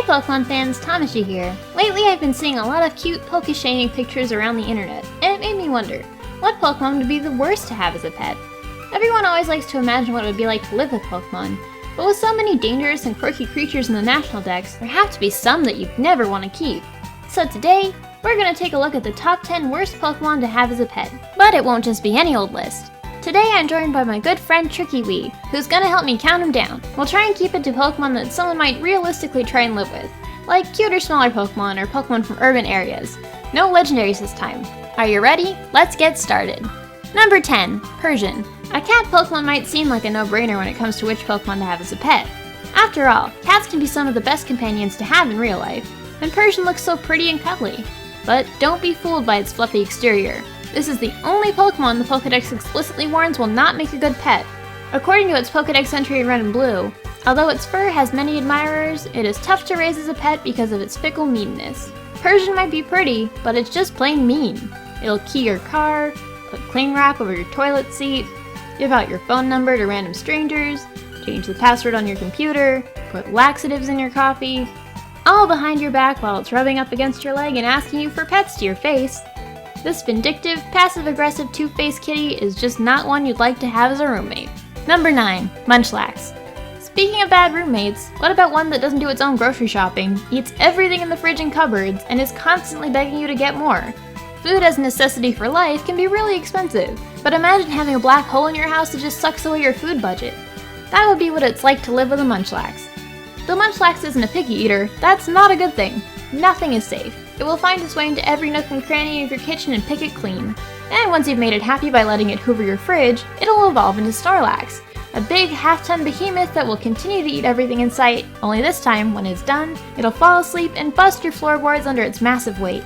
Pokemon fans, Tamashii here. Lately I've been seeing a lot of cute Pokéshaming pictures around the internet, and it made me wonder, what Pokemon would be the worst to have as a pet? Everyone always likes to imagine what it would be like to live with Pokemon, but with so many dangerous and quirky creatures in the national dex, there have to be some that you'd never want to keep. So today, we're going to take a look at the top 10 worst Pokemon to have as a pet. But it won't just be any old list. Today I'm joined by my good friend Trickywi, who's gonna help me count them down. We'll try and keep it to Pokemon that someone might realistically try and live with, like cuter smaller Pokemon or Pokemon from urban areas. No legendaries this time. Are you ready? Let's get started. Number 10, Persian. A cat Pokemon might seem like a no-brainer when it comes to which Pokemon to have as a pet. After all, cats can be some of the best companions to have in real life, and Persian looks so pretty and cuddly. But don't be fooled by its fluffy exterior. This is the only Pokemon the Pokédex explicitly warns will not make a good pet. According to its Pokédex entry in Red and Blue, although its fur has many admirers, it is tough to raise as a pet because of its fickle meanness. Persian might be pretty, but it's just plain mean. It'll key your car, put cling wrap over your toilet seat, give out your phone number to random strangers, change the password on your computer, put laxatives in your coffee, all behind your back while it's rubbing up against your leg and asking you for pets to your face. This vindictive, passive-aggressive two-faced kitty is just not one you'd like to have as a roommate. Number 9, Munchlax. Speaking of bad roommates, what about one that doesn't do its own grocery shopping, eats everything in the fridge and cupboards, and is constantly begging you to get more? Food as a necessity for life can be really expensive, but imagine having a black hole in your house that just sucks away your food budget. That would be what it's like to live with a Munchlax. Though Munchlax isn't a picky eater, that's not a good thing. Nothing is safe. It will find its way into every nook and cranny of your kitchen and pick it clean. And once you've made it happy by letting it hoover your fridge, it'll evolve into Snorlax, a big half-ton behemoth that will continue to eat everything in sight, only this time, when it's done, it'll fall asleep and bust your floorboards under its massive weight.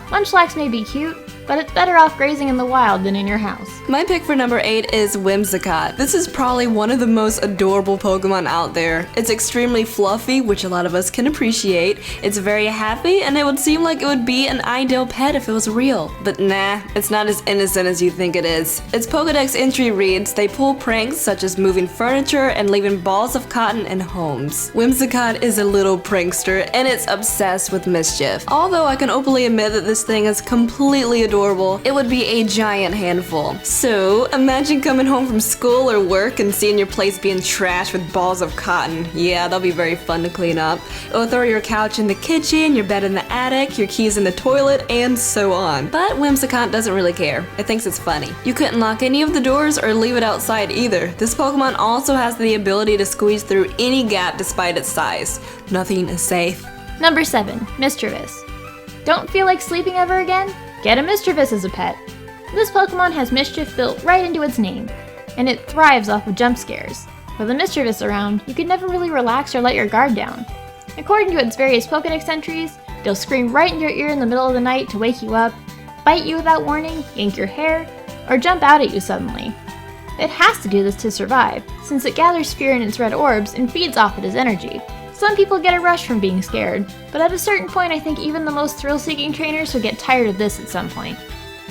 Munchlax may be cute, but it's better off grazing in the wild than in your house. My pick for number 8 is Whimsicott. This is probably one of the most adorable Pokemon out there. It's extremely fluffy, which a lot of us can appreciate. It's very happy, and it would seem like it would be an ideal pet if it was real. But nah, it's not as innocent as you think it is. Its Pokédex entry reads, they pull pranks such as moving furniture and leaving balls of cotton in homes. Whimsicott is a little prankster, and it's obsessed with Mischief. Although I can openly admit that this thing is completely adorable, it would be a giant handful. So, imagine coming home from school or work and seeing your place being trashed with balls of cotton. Yeah, that'll be very fun to clean up. It'll throw your couch in the kitchen, your bed in the attic, your keys in the toilet, and so on. But Whimsicott doesn't really care. It thinks it's funny. You couldn't lock any of the doors or leave it outside either. This Pokemon also has the ability to squeeze through any gap despite its size. Nothing is safe. Number 7, Mischief. Don't feel like sleeping ever again? Get a Mischief as a pet. This Pokemon has Mischief built right into its name, and it thrives off of jump scares. With a Mischief around, you could never really relax or let your guard down. According to its various Pokédex entries, they'll scream right in your ear in the middle of the night to wake you up, bite you without warning, yank your hair, or jump out at you suddenly. It has to do this to survive, since it gathers fear in its red orbs and feeds off it as energy. Some people get a rush from being scared, but at a certain point I think even the most thrill-seeking trainers would get tired of this at some point.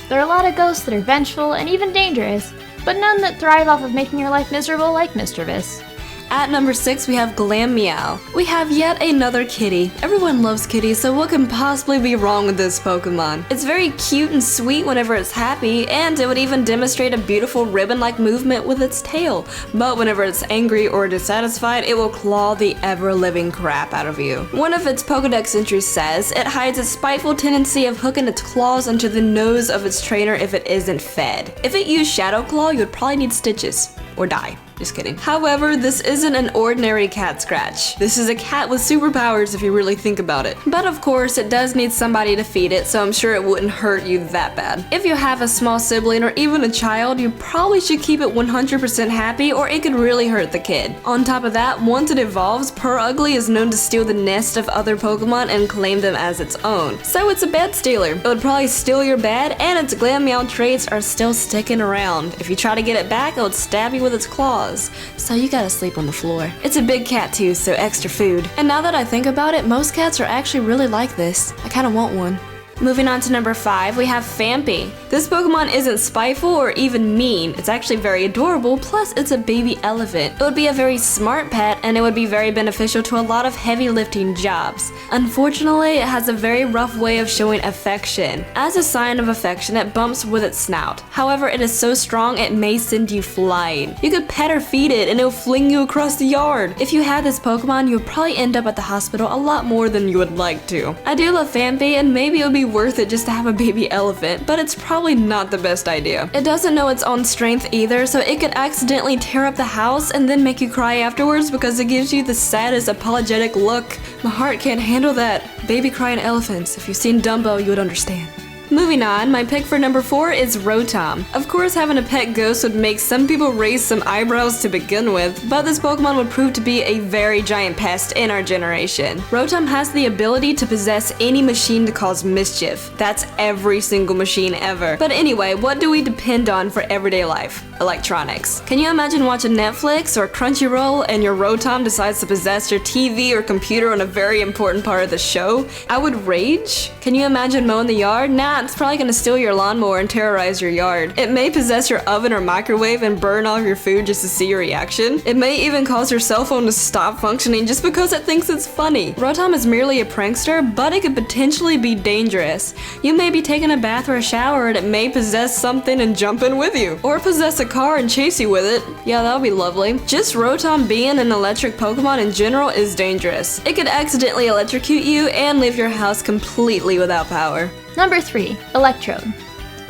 There are a lot of ghosts that are vengeful and even dangerous, but none that thrive off of making your life miserable like Mischief. At number 6, we have Glam Meow. We have yet another kitty. Everyone loves kitties, so what can possibly be wrong with this Pokemon? It's very cute and sweet whenever it's happy, and it would even demonstrate a beautiful ribbon-like movement with its tail. But whenever it's angry or dissatisfied, it will claw the ever-living crap out of you. One of its Pokédex entries says it hides its spiteful tendency of hooking its claws into the nose of its trainer if it isn't fed. If it used Shadow Claw, you would probably need stitches. Or die. Just kidding. However, this isn't an ordinary cat scratch. This is a cat with superpowers if you really think about it. But of course, it does need somebody to feed it, so I'm sure it wouldn't hurt you that bad. If you have a small sibling or even a child, you probably should keep it 100% happy or it could really hurt the kid. On top of that, once it evolves, Ugly is known to steal the nest of other Pokemon and claim them as its own. So it's a bed stealer. It would probably steal your bed, and its Glam Meow traits are still sticking around. If you try to get it back, it would stab you with its claws. So you gotta sleep on the floor. It's a big cat too, so extra food. And now that I think about it, most cats are actually really like this. I kinda want one. Moving on to number 5, we have FAMP. This Pokemon isn't spiteful or even mean, it's actually very adorable, plus it's a baby elephant. It would be a very smart pet and it would be very beneficial to a lot of heavy lifting jobs. Unfortunately, it has a very rough way of showing affection. As a sign of affection, it bumps with its snout. However, it is so strong it may send you flying. You could pet or feed it and it'll fling you across the yard. If you had this Pokemon, you would probably end up at the hospital a lot more than you would like to. I do love FAMP and maybe it would be worth it just to have a baby elephant, but it's probably not the best idea. It doesn't know its own strength either, so it could accidentally tear up the house and then make you cry afterwards because it gives you the saddest apologetic look. My heart can't handle that. Baby crying elephants. If you've seen Dumbo, you would understand. Moving on, my pick for number 4 is Rotom. Of course, having a pet ghost would make some people raise some eyebrows to begin with, but this Pokemon would prove to be a very giant pest in our generation. Rotom has the ability to possess any machine to cause mischief. That's every single machine ever. But anyway, what do we depend on for everyday life? Electronics. Can you imagine watching Netflix or Crunchyroll and your Rotom decides to possess your TV or computer on a very important part of the show? I would rage. Can you imagine mowing the yard? Nah, it's probably gonna steal your lawnmower and terrorize your yard. It may possess your oven or microwave and burn all of your food just to see your reaction. It may even cause your cell phone to stop functioning just because it thinks it's funny. Rotom is merely a prankster, but it could potentially be dangerous. You may be taking a bath or a shower and it may possess something and jump in with you. Or possess a car and chase you with it. Yeah, that would be lovely. Just Rotom being an electric Pokemon in general is dangerous. It could accidentally electrocute you and leave your house completely without power. Number 3, Electrode.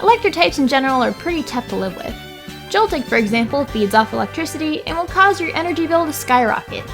Electro types in general are pretty tough to live with. Joltik, for example, feeds off electricity and will cause your energy bill to skyrocket.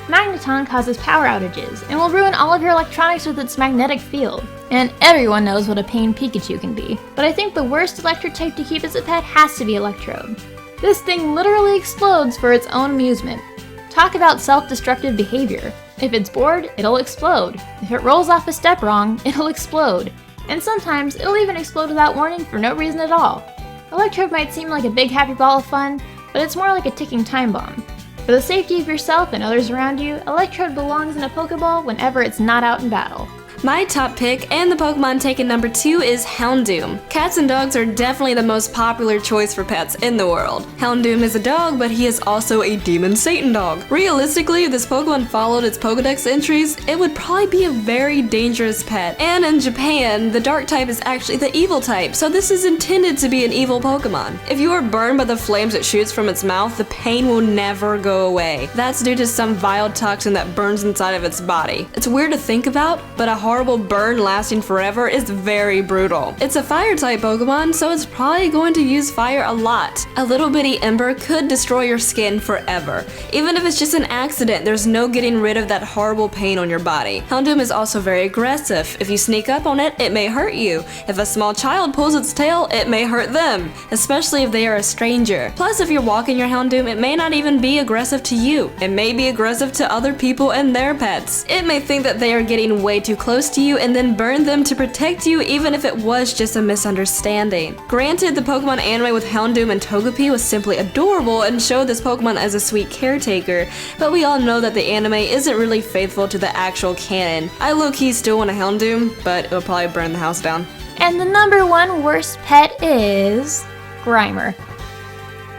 Magneton causes power outages and will ruin all of your electronics with its magnetic field. And everyone knows what a pain Pikachu can be. But I think the worst electric type to keep as a pet has to be Electrode. This thing literally explodes for its own amusement. Talk about self-destructive behavior. If it's bored, it'll explode. If it rolls off a step wrong, it'll explode. And sometimes it'll even explode without warning for no reason at all. Electrode might seem like a big happy ball of fun, but it's more like a ticking time bomb. For the safety of yourself and others around you, Electrode belongs in a Pokeball whenever it's not out in battle. My top pick and the Pokemon taken number 2 is Houndoom. Cats and dogs are definitely the most popular choice for pets in the world. Houndoom is a dog, but he is also a demon Satan dog. Realistically, if this Pokemon followed its Pokedex entries, it would probably be a very dangerous pet. And in Japan, the dark type is actually the evil type, so this is intended to be an evil Pokemon. If you are burned by the flames it shoots from its mouth, the pain will never go away. That's due to some vile toxin that burns inside of its body. It's weird to think about, but a horrible burn lasting forever is very brutal. It's a fire type Pokemon, so it's probably going to use fire a lot. A little bitty ember could destroy your skin forever. Even if it's just an accident, there's no getting rid of that horrible pain on your body. Houndoom is also very aggressive. If you sneak up on it, it may hurt you. If a small child pulls its tail, it may hurt them, especially if they are a stranger. Plus, if you're walking your Houndoom, it may not even be aggressive to you. It may be aggressive to other people and their pets. It may think that they are getting way too close to you and then burn them to protect you even if it was just a misunderstanding. Granted, the Pokemon anime with Houndoom and Togepi was simply adorable and showed this Pokemon as a sweet caretaker, but we all know that the anime isn't really faithful to the actual canon. I low-key still want a Houndoom, but it'll probably burn the house down. And the number 1 worst pet is Grimer.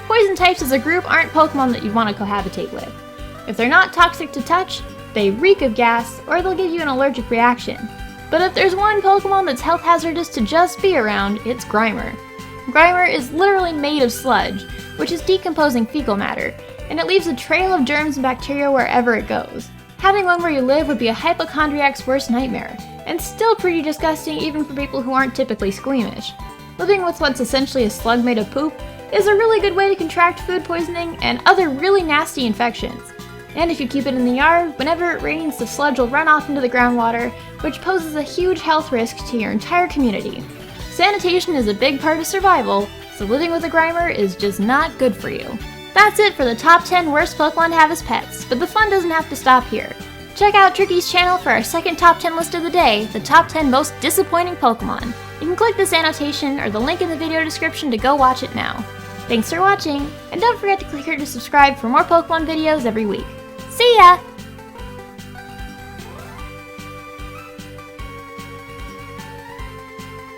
Poison types as a group aren't Pokemon that you want to cohabitate with. If they're not toxic to touch, they reek of gas, or they'll give you an allergic reaction. But if there's one Pokemon that's health hazardous to just be around, it's Grimer. Grimer is literally made of sludge, which is decomposing fecal matter, and it leaves a trail of germs and bacteria wherever it goes. Having one where you live would be a hypochondriac's worst nightmare, and still pretty disgusting even for people who aren't typically squeamish. Living with what's essentially a slug made of poop is a really good way to contract food poisoning and other really nasty infections. And if you keep it in the yard, whenever it rains, the sludge will run off into the groundwater, which poses a huge health risk to your entire community. Sanitation is a big part of survival, so living with a Grimer is just not good for you. That's it for the top 10 worst Pokemon to have as pets, but the fun doesn't have to stop here. Check out Tricky's channel for our second top 10 list of the day, the top 10 most disappointing Pokemon. You can click this annotation or the link in the video description to go watch it now. Thanks for watching, and don't forget to click here to subscribe for more Pokemon videos every week. See ya!